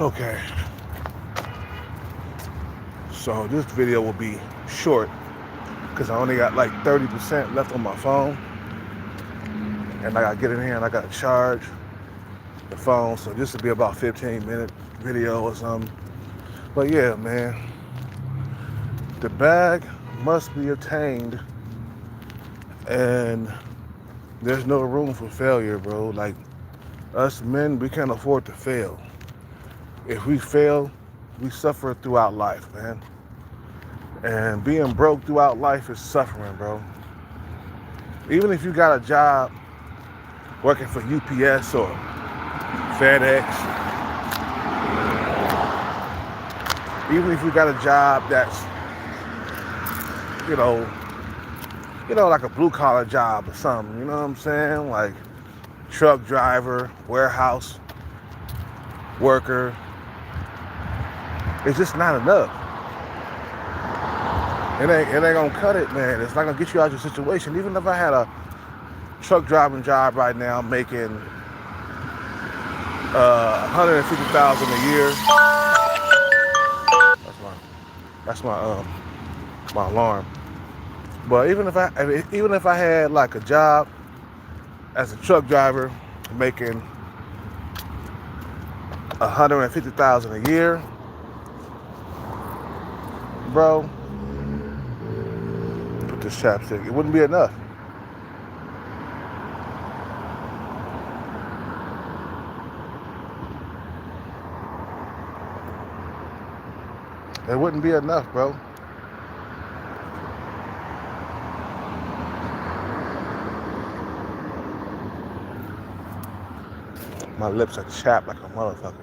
Okay, so this video will be short because I only got like 30% left on my phone, and I gotta get in here and I gotta charge the phone. So this will be about 15-minute video or something. But yeah, man, the bag must be attained, and there's no room for failure, bro. Like us men, we can't afford to fail. If we fail, we suffer throughout life, man. And being broke throughout life is suffering, bro. Even if you got a job working for UPS or FedEx, even if you got a job that's, you know, like a blue collar job or something, you know what I'm saying? Like truck driver, warehouse worker, it's just not enough. It ain't gonna cut it, man. It's not gonna get you out of your situation. Even if I had a truck driving job right now making $150,000 a year. That's my alarm. But even if I had like a job as a truck driver making $150,000 a year, bro, put this chapstick, it wouldn't be enough. It wouldn't be enough, bro. My lips are chapped like a motherfucker.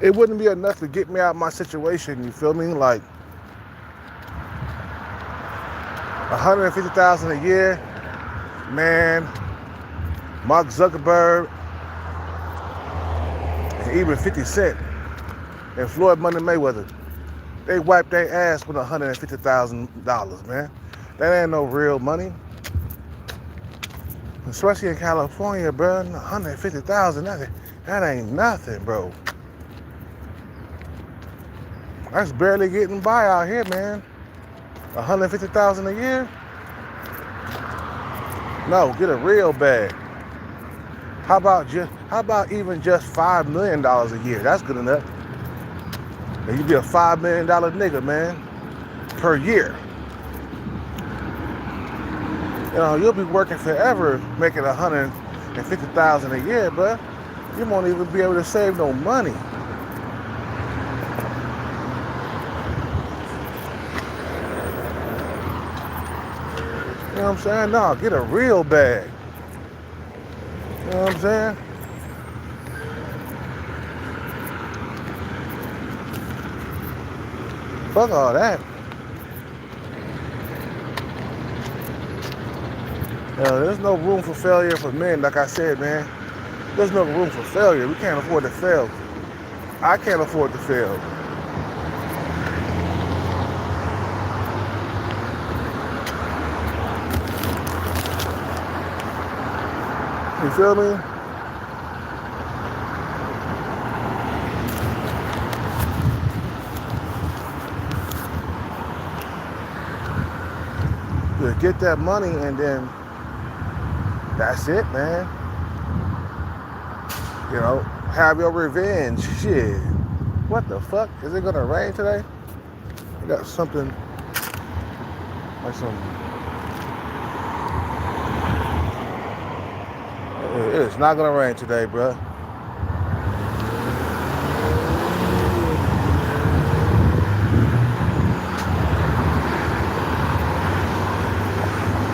It wouldn't be enough to get me out of my situation, you feel me? Like $150,000 a year, man. Mark Zuckerberg and even 50 Cent and Floyd Money Mayweather, they wiped their ass with $150,000, man. That ain't no real money. Especially in California, bro. $150,000, that ain't nothing, bro. That's barely getting by out here, man. $150,000 a year? No, get a real bag. How about even just $5 million a year? That's good enough. And you be a $5 million nigga, man, per year. You know, you'll be working forever making $150,000 a year, but you won't even be able to save no money. You know what I'm saying? No, get a real bag. You know what I'm saying? Fuck all that. There's no room for failure for men, like I said, man. There's no room for failure. We can't afford to fail. I can't afford to fail. You feel me? You get that money and then that's it, man. You know, have your revenge. Shit. What the fuck? Is it gonna rain today? I got something like some. It's not gonna rain today, bro.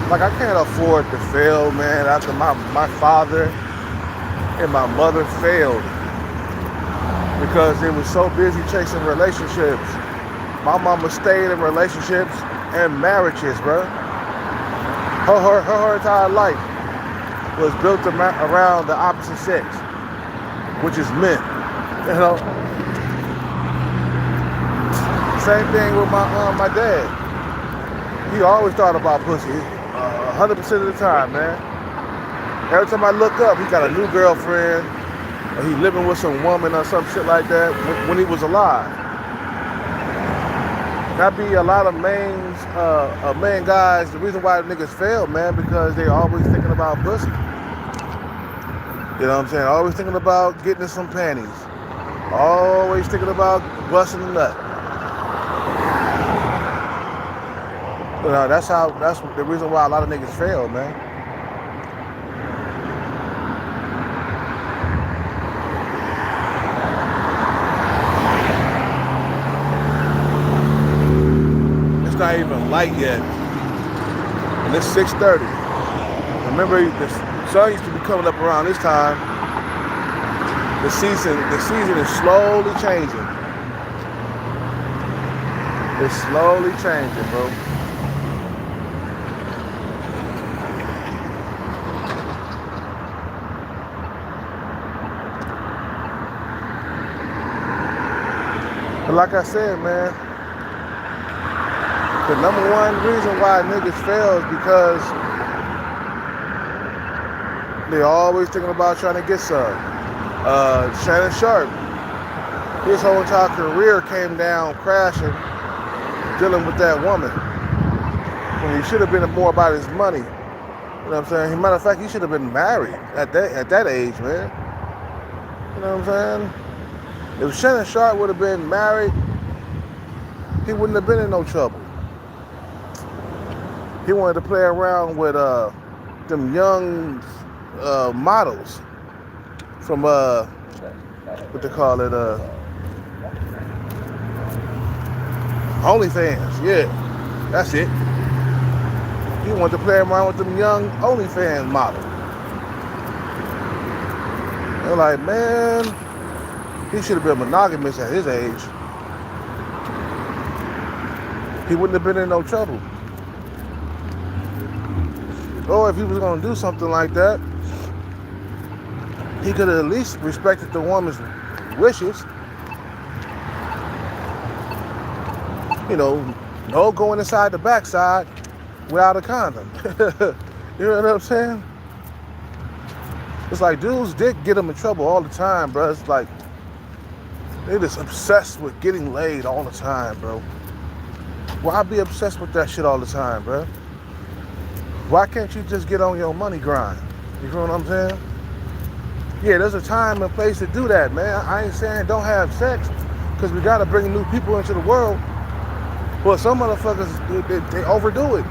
Like, I can't afford to fail, man, after my father and my mother failed because they were so busy chasing relationships. My mama stayed in relationships and marriages, bro. Her entire life was built around the opposite sex, which is men, you know. Same thing with my dad. He always thought about pussy, 100% of the time, man. Every time I look up, he got a new girlfriend, or he living with some woman or some shit like that when he was alive. That be a lot of main guys. The reason why niggas fail, man, because they always thinking about pussy. You know what I'm saying? Always thinking about getting in some panties. Always thinking about busting a nut. You know, that's the reason why a lot of niggas fail, man. It's not even light yet. And it's 6:30. Remember, the sun used to be coming up around this time. The season is slowly changing. It's slowly changing, bro. But like I said, man, the number one reason why niggas fail is because they're always thinking about trying to get some. Shannon Sharpe, his whole entire career came down crashing, dealing with that woman. When he should have been more about his money. You know what I'm saying? As a matter of fact, he should have been married at that age, man. You know what I'm saying? If Shannon Sharpe would have been married, he wouldn't have been in no trouble. He wanted to play around with them young models from what they call it, OnlyFans. Yeah, that's it. He wanted to play around with them young OnlyFans models. They're like, man, he should have been monogamous at his age. He wouldn't have been in no trouble. Or if he was going to do something like that, he could have at least respected the woman's wishes. You know, no going inside the backside without a condom. You know what I'm saying? It's like dudes did get them in trouble all the time, bro. It's like they just obsessed with getting laid all the time, bro. Why be obsessed with that shit all the time, bro? Why can't you just get on your money grind? You feel what I'm saying? Yeah, there's a time and place to do that, man. I ain't saying don't have sex, because we got to bring new people into the world. But some motherfuckers, they overdo it.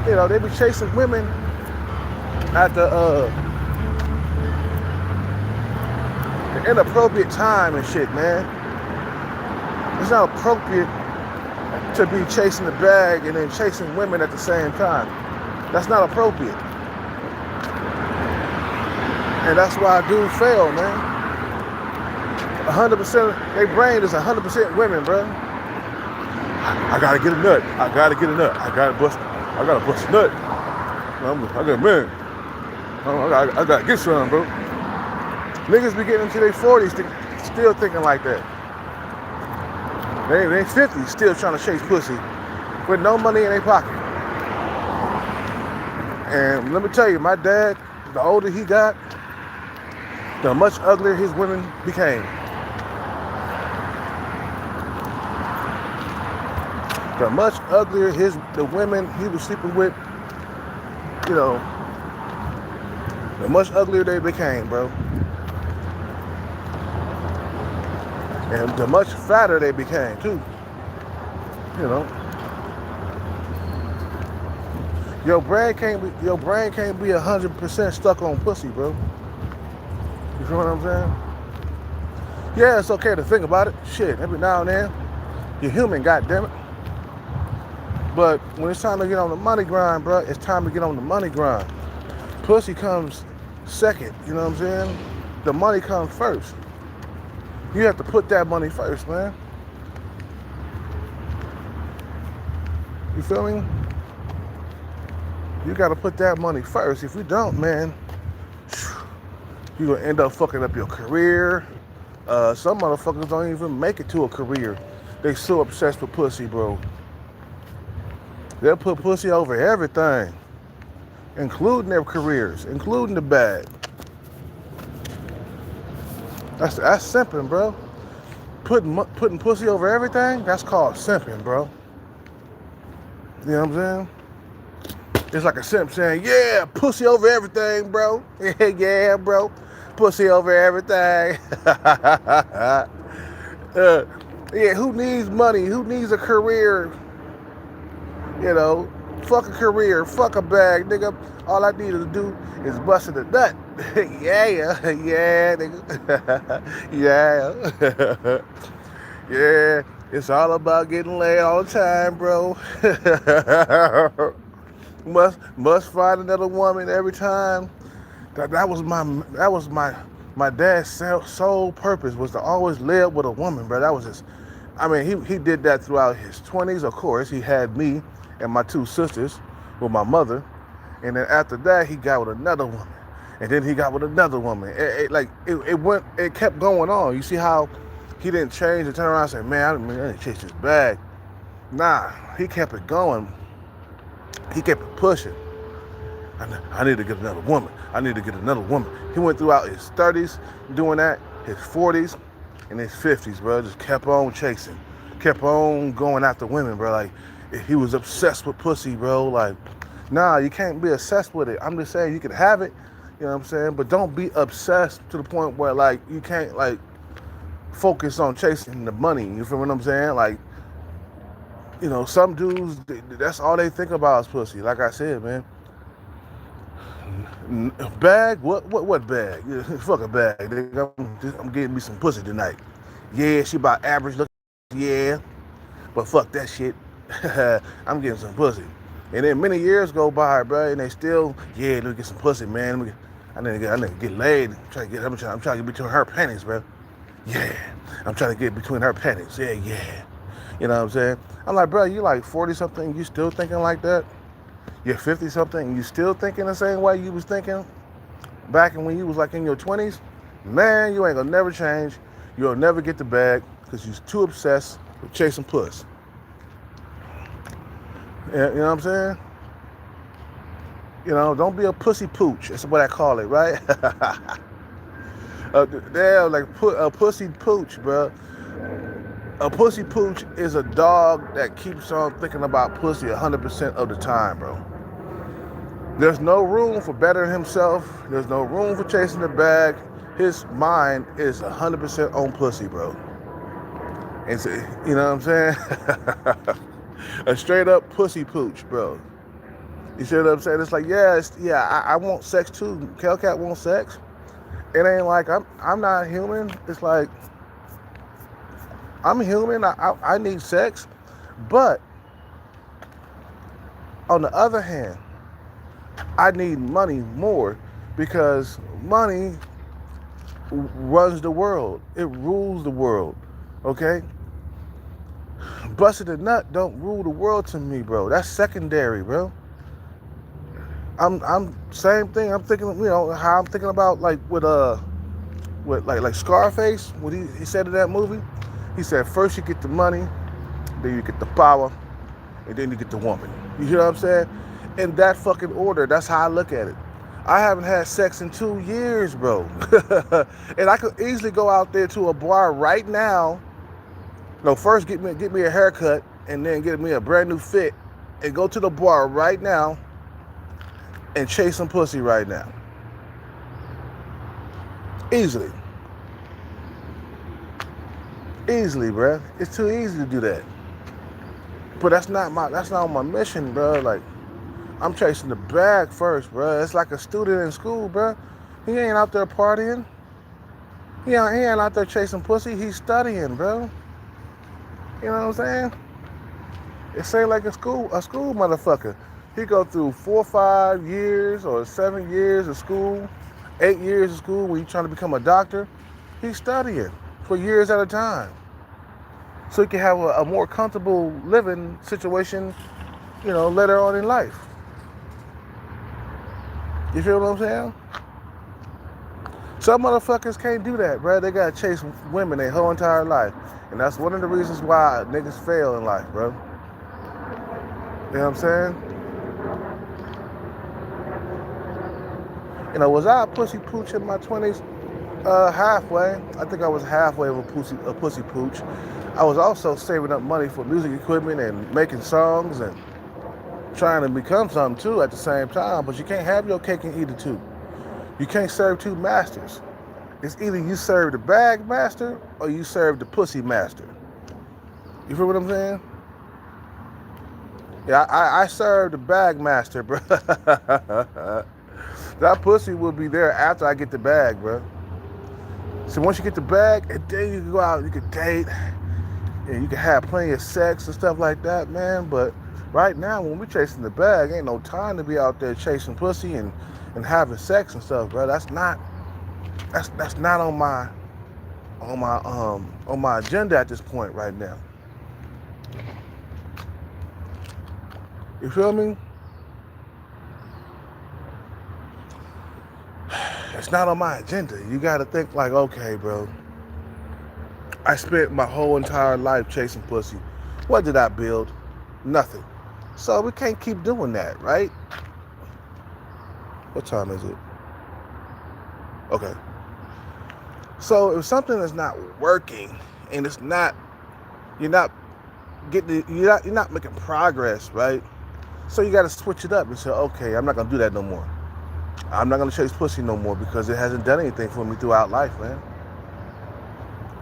You know, they be chasing women at the inappropriate time and shit, man. It's not appropriate to be chasing the bag and then chasing women at the same time. That's not appropriate. And that's why dudes fail, man. 100%, their brain is 100% women, bro. I gotta get a nut. I gotta get a nut. I gotta bust a nut. I got man. I gotta get some, bro. Niggas be getting into their 40s still thinking like that. They 50 still trying to chase pussy with no money in their pocket. And let me tell you, my dad, the older he got, the much uglier his women became. The much uglier the women he was sleeping with, you know, the much uglier they became, bro. And the much fatter they became too. You know. Your brain can't be 100% stuck on pussy, bro. You feel what I'm saying? Yeah, it's okay to think about it. Shit, every now and then. You're human, goddammit. But when it's time to get on the money grind, bro, it's time to get on the money grind. Pussy comes second, you know what I'm saying? The money comes first. You have to put that money first, man. You feel me? You gotta put that money first. If you don't, man, you're gonna end up fucking up your career. Some motherfuckers don't even make it to a career. They so obsessed with pussy, bro. They'll put pussy over everything. including their careers, including the bag. That's simping, bro. Putting pussy over everything, that's called simping, bro. You know what I'm saying? It's like a simp saying, yeah, pussy over everything, bro. Yeah, bro. Pussy over everything. Yeah, who needs money? Who needs a career? You know, fuck a career, fuck a bag, nigga. All I needed to do is bust in the nut. Yeah, yeah, nigga. Yeah. Yeah, it's all about getting laid all the time, bro. must find another woman every time. That was my dad's sole purpose was to always live with a woman, bro. That was his. I mean, he did that throughout his 20s. Of course, he had me and my two sisters with my mother, and then after that, he got with another woman, and then he got with another woman. It kept going on. You see how he didn't change and turn around and say, "Man, I didn't chase this bag." Nah, he kept it going. He kept it pushing. I need to get another woman. I need to get another woman. He went throughout his 30s doing that, his 40s, and his 50s, bro. Just kept on chasing. Kept on going after women, bro. Like, he was obsessed with pussy, bro. Like, nah, you can't be obsessed with it. I'm just saying you can have it, you know what I'm saying? But don't be obsessed to the point where, like, you can't, like, focus on chasing the money. You feel what I'm saying? Like, you know, some dudes, that's all they think about is pussy. Like I said, man. Bag? What bag? Yeah, fuck a bag. I'm getting me some pussy tonight. Yeah, she about average look. Yeah, but fuck that shit. I'm getting some pussy. And then many years go by, bro, and they still, yeah, let me get some pussy, man. I need to get laid. I'm trying to get between her panties, bro. Yeah, I'm trying to get between her panties. Yeah. You know what I'm saying? I'm like, bro, you like 40 something, you still thinking like that? You're 50 something, you still thinking the same way you was thinking back when you was like in your 20s? Man, you ain't gonna never change. You'll never get the bag because you're too obsessed with chasing puss. You know what I'm saying? You know, don't be a pussy pooch. That's what I call it, right? Damn, like a pussy pooch, bro. A pussy pooch is a dog that keeps on thinking about pussy 100% of the time, bro. There's no room for bettering himself. There's no room for chasing the bag. His mind is 100% on pussy, bro. And so, you know what I'm saying? A straight up pussy pooch, bro. You see what I'm saying? It's like, I want sex too. Hellcat wants sex. It ain't like I'm not human. It's like I'm human. I need sex. But on the other hand, I need money more because money runs the world. It rules the world. Okay? Busting a nut don't rule the world to me, bro. That's secondary, bro. I'm same thing. I'm thinking, you know, how I'm thinking about like with like Scarface, what he said in that movie. He said first you get the money, then you get the power, and then you get the woman. You hear what I'm saying? In that fucking order, that's how I look at it. I haven't had sex in 2 years, bro. And I could easily go out there to a bar right now. No, first get me a haircut and then get me a brand new fit and go to the bar right now and chase some pussy right now. Easily. Easily, bro. It's too easy to do that. But that's not my mission, bro. Like, I'm chasing the bag first, bro. It's like a student in school, bro. He ain't out there partying. He ain't out there chasing pussy. He's studying, bro. You know what I'm saying? It ain't like a school motherfucker. He go through 4 or 5 years or 7 years of school, 8 years of school when he's trying to become a doctor. He's studying for years at a time. So he can have a more comfortable living situation, you know, later on in life. You feel what I'm saying? Some motherfuckers can't do that, bro. They gotta chase women their whole entire life. And that's one of the reasons why niggas fail in life, bro. You know what I'm saying? You know, was I a pussy pooch in my 20s? Halfway. I think I was halfway of a pussy pooch. I was also saving up money for music equipment and making songs and trying to become something too at the same time. But you can't have your cake and eat it too. You can't serve two masters. It's either you serve the bag master or you serve the pussy master. You feel what I'm saying? Yeah, I serve the bag master, bro. That pussy will be there after I get the bag, bro. So once you get the bag, and then you can go out, you can date, and you can have plenty of sex and stuff like that, man. But right now, when we're chasing the bag, ain't no time to be out there chasing pussy and having sex and stuff, bro. That's not on my agenda at this point right now. You feel me? It's not on my agenda. You gotta think like, okay, bro, I spent my whole entire life chasing pussy. What did I build? Nothing. So we can't keep doing that, right? What time is it? Okay. So if something is not working and you're not making progress, right? So you gotta switch it up and say, okay, I'm not gonna do that no more. I'm not gonna chase pussy no more because it hasn't done anything for me throughout life, man.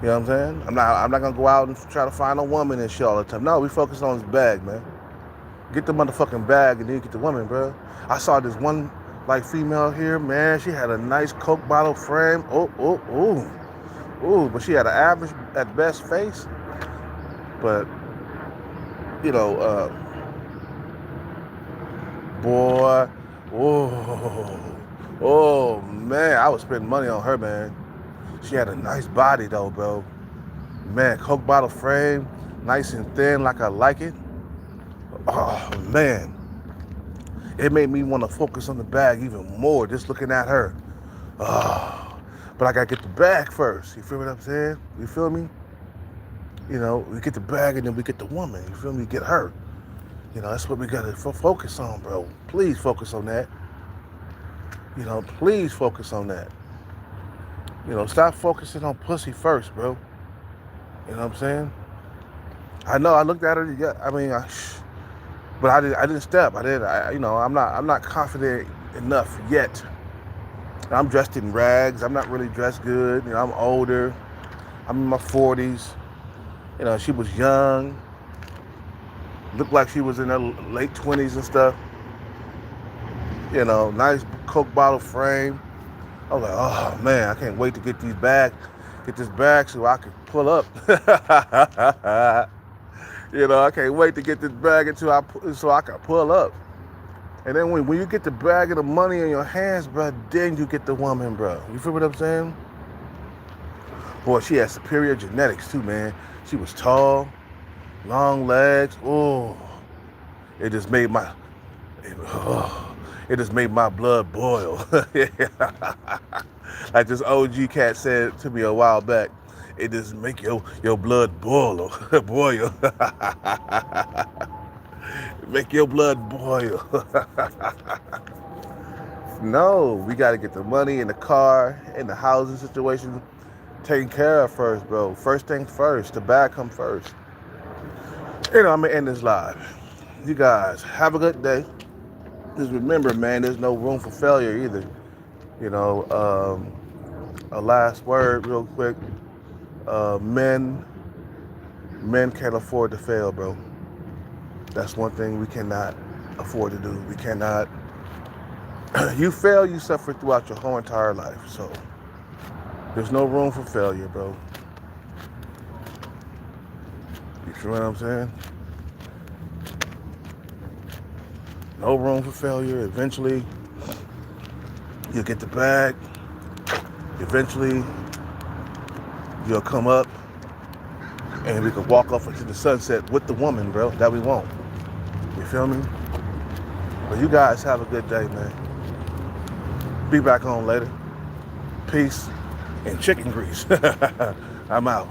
You know what I'm saying? I'm not gonna go out and try to find a woman and shit all the time. No, we focus on this bag, man. Get the motherfucking bag and then you get the woman, bro. I saw this one like female here, man. She had a nice Coke bottle frame. But she had an average at best face. But you know, boy, oh man, I was spending money on her, man. She had a nice body though, bro. Man, Coke bottle frame, nice and thin like I like it. Oh man, it made me want to focus on the bag even more just looking at her. Oh, but I gotta get the bag first. You feel what I'm saying? You feel me? You know, we get the bag and then we get the woman. You feel me? Get her. You know, that's what we gotta focus on, bro. Please focus on that. You know, please focus on that. You know, stop focusing on pussy first, bro. You know what I'm saying? I know I looked at her. Yeah, I mean, but I didn't step. I'm not confident enough yet. I'm dressed in rags. I'm not really dressed good. You know, I'm older. I'm in my 40s. You know, she was young. Looked like she was in her late 20s and stuff. You know, nice Coke bottle frame. I was like, oh man, I can't wait to get this bag so I can pull up. You know, I can't wait to get this bag so I can pull up. And then when you get the bag of the money in your hands, bro, then you get the woman, bro. You feel what I'm saying? Boy, she had superior genetics too, man. She was tall, long legs. Oh, it just made my blood boil. Like this OG cat said to me a while back, it just make your blood boil. Boil. Make your blood boil. No, we got to get the money in the car, in the housing situation taken care of first, bro. First things first. The bag come first. You know, I'm going to end this live. You guys, have a good day. Just remember, man, there's no room for failure either. You know, a last word real quick. Men can't afford to fail, bro. That's one thing we cannot afford to do. We cannot. You fail, you suffer throughout your whole entire life. So there's no room for failure, bro. You feel what I'm saying? No room for failure. Eventually, you'll get the bag. Eventually, you'll come up and we can walk off into the sunset with the woman, bro, that we want. You feel me? But you guys have a good day, man. Be back on later. Peace and chicken grease. I'm out.